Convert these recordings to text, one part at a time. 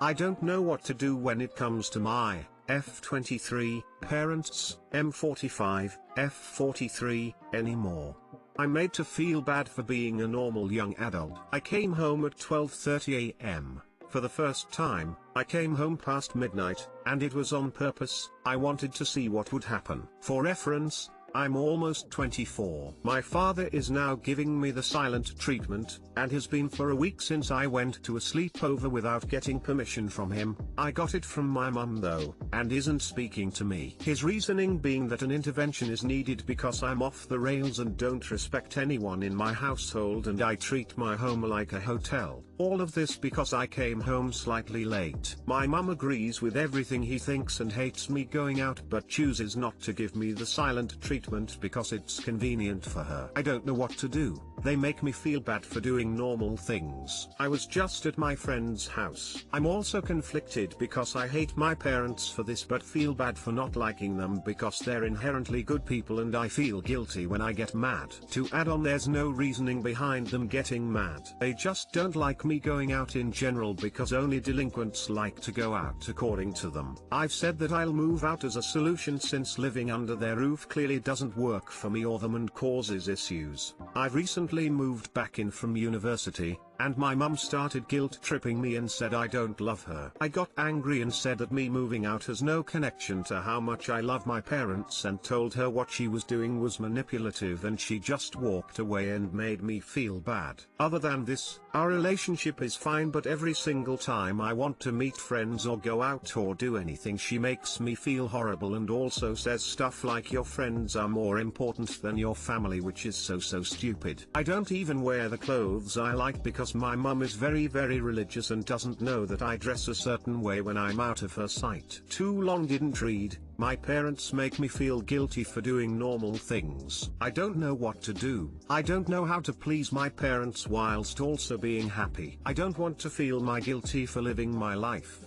I don't know what to do when it comes to my F23 parents, M45, F43 anymore. I'm made to feel bad for being a normal young adult. I came home at 12:30 a.m. For the first time, I came home past midnight, and it was on purpose. I wanted to see what would happen. For reference, I'm almost 24. My father is now giving me the silent treatment, and has been for a week since I went to a sleepover without getting permission from him. I got it from my mum though, and isn't speaking to me. His reasoning being that an intervention is needed because I'm off the rails and don't respect anyone in my household and I treat my home like a hotel. All of this because I came home slightly late. My mum agrees with everything he thinks and hates me going out but chooses not to give me the silent treatment because it's convenient for her. I don't know what to do. They make me feel bad for doing normal things. I was just at my friend's house. I'm also conflicted because I hate my parents for this but feel bad for not liking them because they're inherently good people and I feel guilty when I get mad. To add on, there's no reasoning behind them getting mad. They just don't like me going out in general because only delinquents like to go out according to them. I've said that I'll move out as a solution since living under their roof clearly doesn't work for me or them and causes issues. I've recently moved back in from university, and my mum started guilt-tripping me and said I don't love her. I got angry and said that me moving out has no connection to how much I love my parents and told her what she was doing was manipulative and she just walked away and made me feel bad. Other than this, our relationship is fine but every single time I want to meet friends or go out or do anything she makes me feel horrible and also says stuff like your friends are more important than your family, which is so stupid. I don't even wear the clothes I like because my mum is very religious and doesn't know that I dress a certain way when I'm out of her sight. Too long didn't read. My parents make me feel guilty for doing normal things. I don't know what to do. I don't know how to please my parents whilst also being happy. I don't want to feel my guilty for living my life.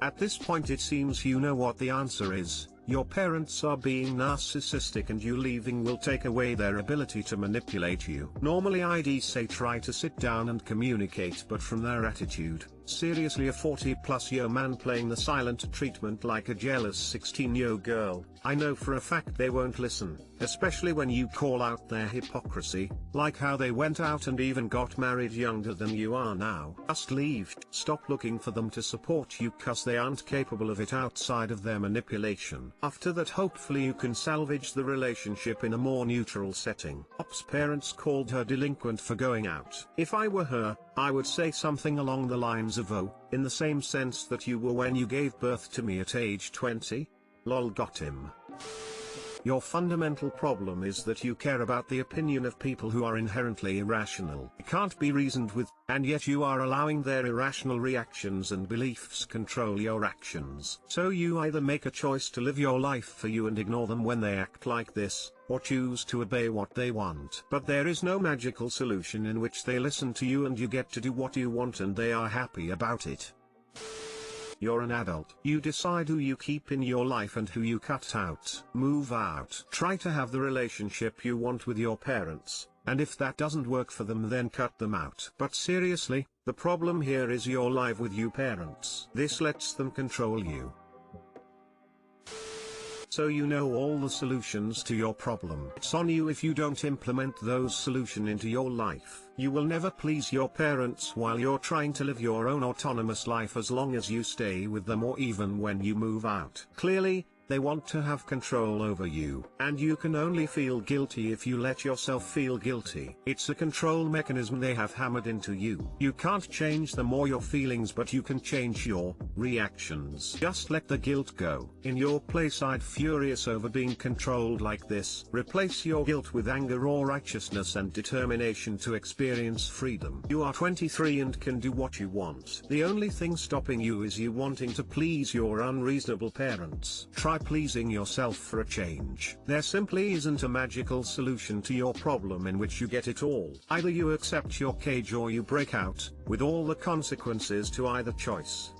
At this point it seems you know what the answer is. Your parents are being narcissistic and you leaving will take away their ability to manipulate you. Normally I'd say try to sit down and communicate, but from their attitude, seriously a 40-plus-year man playing the silent treatment like a jealous 16-year girl, I know for a fact they won't listen, especially when you call out their hypocrisy, like how they went out and even got married younger than you are now. Just leave. Stop looking for them to support you cause they aren't capable of it outside of their manipulation. After that hopefully you can salvage the relationship in a more neutral setting. Op's parents called her delinquent for going out. If I were her, I would say something along the lines of oh, in the same sense that you were when you gave birth to me at age 20? Lol, got him. Your fundamental problem is that you care about the opinion of people who are inherently irrational. It can't be reasoned with, and yet you are allowing their irrational reactions and beliefs control your actions. So you either make a choice to live your life for you and ignore them when they act like this, or choose to obey what they want. But there is no magical solution in which they listen to you and you get to do what you want and they are happy about it. You're an adult. You decide who you keep in your life and who you cut out. Move out. Try to have the relationship you want with your parents, and if that doesn't work for them then cut them out. But seriously, the problem here is you're live with your parents. This lets them control you. So you know all the solutions to your problem. It's on you if you don't implement those solutions into your life. You will never please your parents while you're trying to live your own autonomous life as long as you stay with them or even when you move out. Clearly, they want to have control over you, and you can only feel guilty if you let yourself feel guilty. It's a control mechanism they have hammered into you. You can't change them or your feelings, but you can change your reactions. Just let the guilt go. In your place I'd furious over being controlled like this. Replace your guilt with anger or righteousness and determination to experience freedom. You are 23 and can do what you want. The only thing stopping you is you wanting to please your unreasonable parents. Try pleasing yourself for a change. There simply isn't a magical solution to your problem in which you get it all. Either you accept your cage or you break out, with all the consequences to either choice.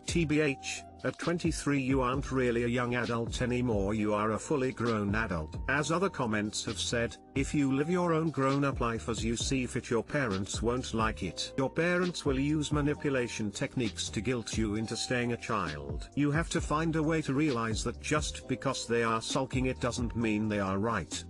TBH, At 23 you aren't really a young adult anymore, you are a fully grown adult. As other comments have said, if you live your own grown-up life as you see fit, your parents won't like it. Your parents will use manipulation techniques to guilt you into staying a child. You have to find a way to realize that just because they are sulking it doesn't mean they are right.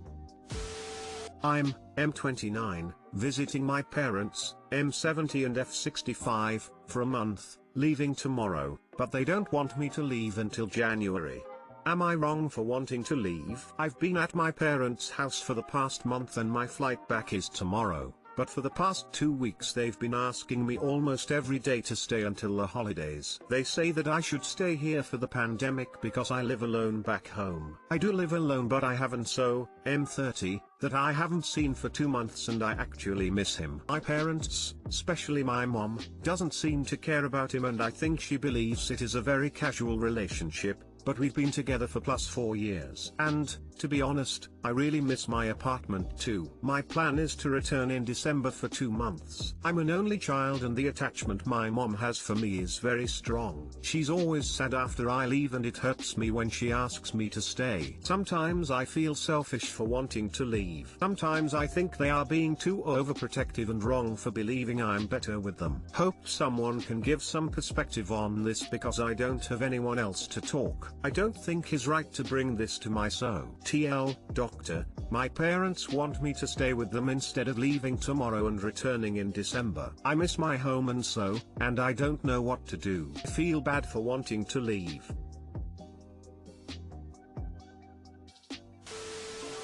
I'm M29, visiting my parents, M70 and F65, for a month, leaving tomorrow, but they don't want me to leave until January. Am I wrong for wanting to leave? I've been at my parents' house for the past month and my flight back is tomorrow, but for the past 2 weeks they've been asking me almost every day to stay until the holidays. They say that I should stay here for the pandemic because I live alone back home. I do live alone, but I haven't M30, that I haven't seen for 2 months and I actually miss him. My parents, especially my mom, doesn't seem to care about him and I think she believes it is a very casual relationship, but we've been together for plus 4 years. And, to be honest, I really miss my apartment too. My plan is to return in December for 2 months. I'm an only child and the attachment my mom has for me is very strong. She's always sad after I leave and it hurts me when she asks me to stay. Sometimes I feel selfish for wanting to leave. Sometimes I think they are being too overprotective and wrong for believing I'm better with them. Hope someone can give some perspective on this because I don't have anyone else to talk. I don't think it's right to bring this to my TL, doctor, my parents want me to stay with them instead of leaving tomorrow and returning in December. I miss my home and I don't know what to do. I feel bad for wanting to leave.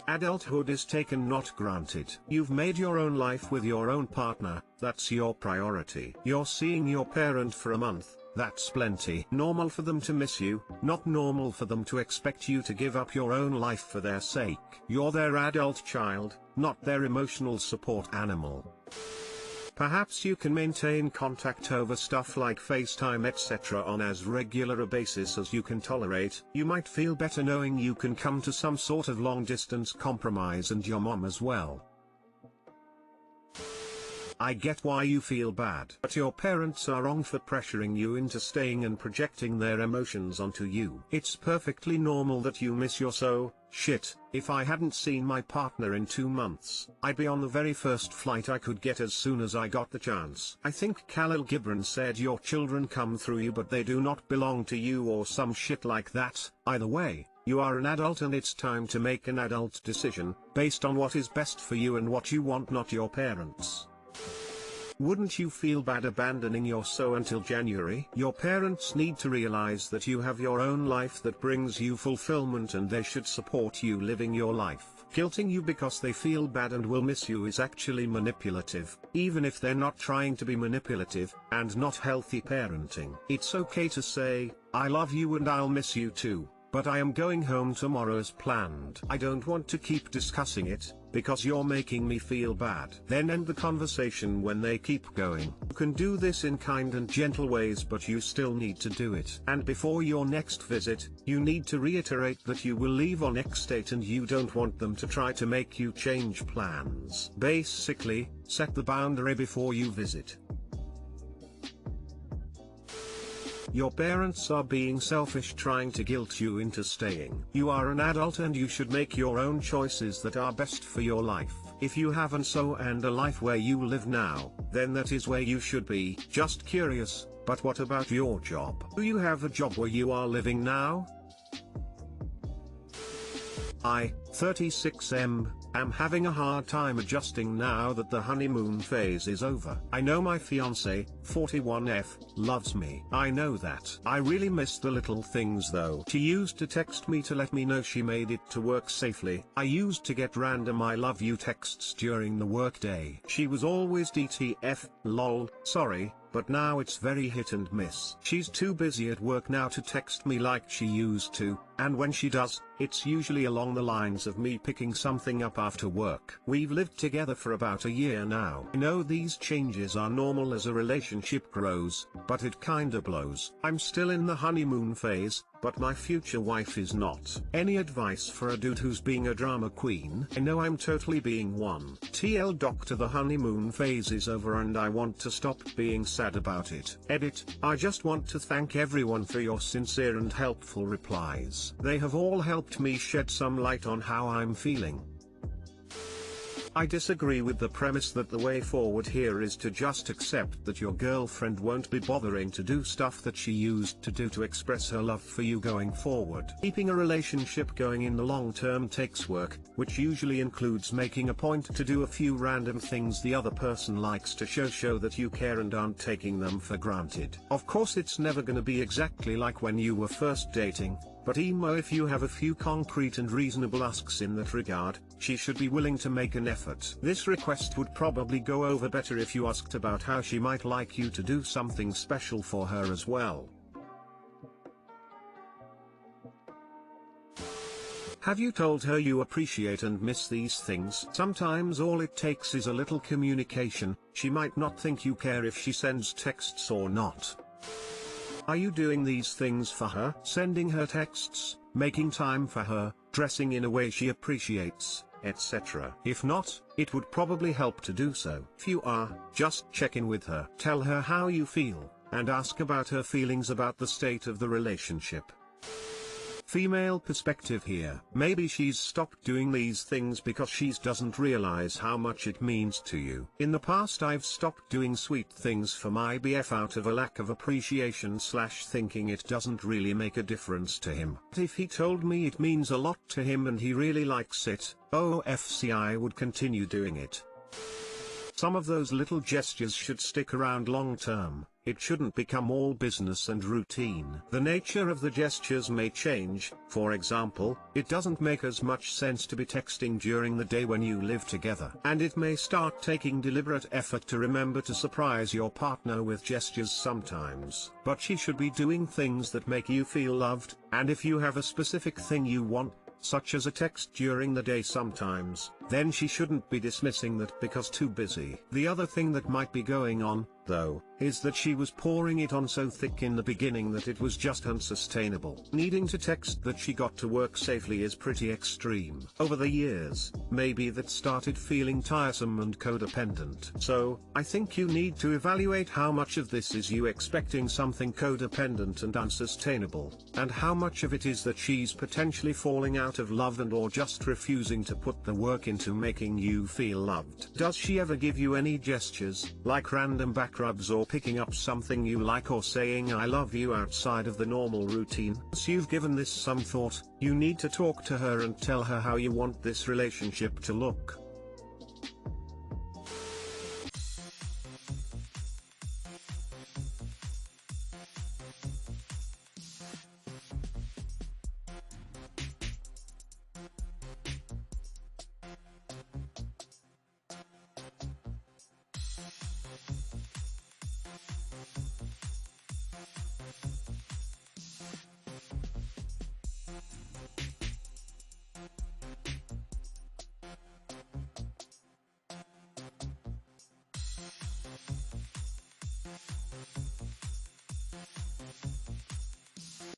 Adulthood is taken, not granted. You've made your own life with your own partner, that's your priority. You're seeing your parent for a month. That's plenty. Normal for them to miss you, not normal for them to expect you to give up your own life for their sake. You're their adult child, not their emotional support animal. Perhaps you can maintain contact over stuff like FaceTime etc. on as regular a basis as you can tolerate. You might feel better knowing you can come to some sort of long-distance compromise, and your mom as well. I get why you feel bad, but your parents are wrong for pressuring you into staying and projecting their emotions onto you. It's perfectly normal that you miss your shit. If I hadn't seen my partner in 2 months, I'd be on the very first flight I could get as soon as I got the chance. I think Khalil Gibran said your children come through you but they do not belong to you or some shit like that. Either way, you are an adult and it's time to make an adult decision, based on what is best for you and what you want, not your parents. Wouldn't you feel bad abandoning your until January? Your parents need to realize that you have your own life that brings you fulfillment and they should support you living your life. Guilting you because they feel bad and will miss you is actually manipulative, even if they're not trying to be manipulative, and not healthy parenting. It's okay to say, I love you and I'll miss you too, but I am going home tomorrow as planned. I don't want to keep discussing it, because you're making me feel bad. Then end the conversation when they keep going. You can do this in kind and gentle ways, but you still need to do it. And before your next visit, you need to reiterate that you will leave on X date and you don't want them to try to make you change plans. Basically, set the boundary before you visit. Your parents are being selfish, trying to guilt you into staying. You are an adult and you should make your own choices that are best for your life. If you have and a life where you live now, then that is where you should be. Just curious, but what about your job? Do you have a job where you are living now? I, 36M, am having a hard time adjusting now that the honeymoon phase is over. I know my fiancé, 41F, loves me. I know that. I really miss the little things though. She used to text me to let me know she made it to work safely. I used to get random I love you texts during the workday. She was always DTF, lol, sorry, but now it's very hit and miss. She's too busy at work now to text me like she used to, and when she does, it's usually along the lines of me picking something up after work. We've lived together for about a year now. I know these changes are normal as a relationship grows, but it kinda blows. I'm still in the honeymoon phase, but my future wife is not. Any advice for a dude who's being a drama queen? I know I'm totally being one. TL Doctor, the honeymoon phase is over and I want to stop being sad about it. Edit, I just want to thank everyone for your sincere and helpful replies. They have all helped me shed some light on how I'm feeling. I disagree with the premise that the way forward here is to just accept that your girlfriend won't be bothering to do stuff that she used to do to express her love for you going forward. Keeping a relationship going in the long term takes work, which usually includes making a point to do a few random things the other person likes to show that you care and aren't taking them for granted. Of course, it's never gonna be exactly like when you were first dating, but if you have a few concrete and reasonable asks in that regard, she should be willing to make an effort. This request would probably go over better if you asked about how she might like you to do something special for her as well. Have you told her you appreciate and miss these things? Sometimes all it takes is a little communication. She might not think you care if she sends texts or not. Are you doing these things for her? Sending her texts, making time for her, dressing in a way she appreciates, etc. If not, it would probably help to do so. If you are, just check in with her. Tell her how you feel, and ask about her feelings about the state of the relationship. Female perspective here. Maybe she's stopped doing these things because she doesn't realize how much it means to you. In the past, I've stopped doing sweet things for my BF out of a lack of appreciation / thinking it doesn't really make a difference to him. But if he told me it means a lot to him and he really likes it, OFC, I would continue doing it. Some of those little gestures should stick around long term. It shouldn't become all business and routine. The nature of the gestures may change. For example, it doesn't make as much sense to be texting during the day when you live together. And it may start taking deliberate effort to remember to surprise your partner with gestures sometimes. But she should be doing things that make you feel loved, and if you have a specific thing you want, such as a text during the day sometimes, then she shouldn't be dismissing that because too busy. The other thing that might be going on, though, is that she was pouring it on so thick in the beginning that it was just unsustainable. Needing to text that she got to work safely is pretty extreme. Over the years, maybe that started feeling tiresome and codependent. So, I think you need to evaluate how much of this is you expecting something codependent and unsustainable, and how much of it is that she's potentially falling out of love and or just refusing to put the work into making you feel loved. Does she ever give you any gestures, like random back rubs or picking up something you like or saying I love you outside of the normal routine? Once you've given this some thought, you need to talk to her and tell her how you want this relationship to look.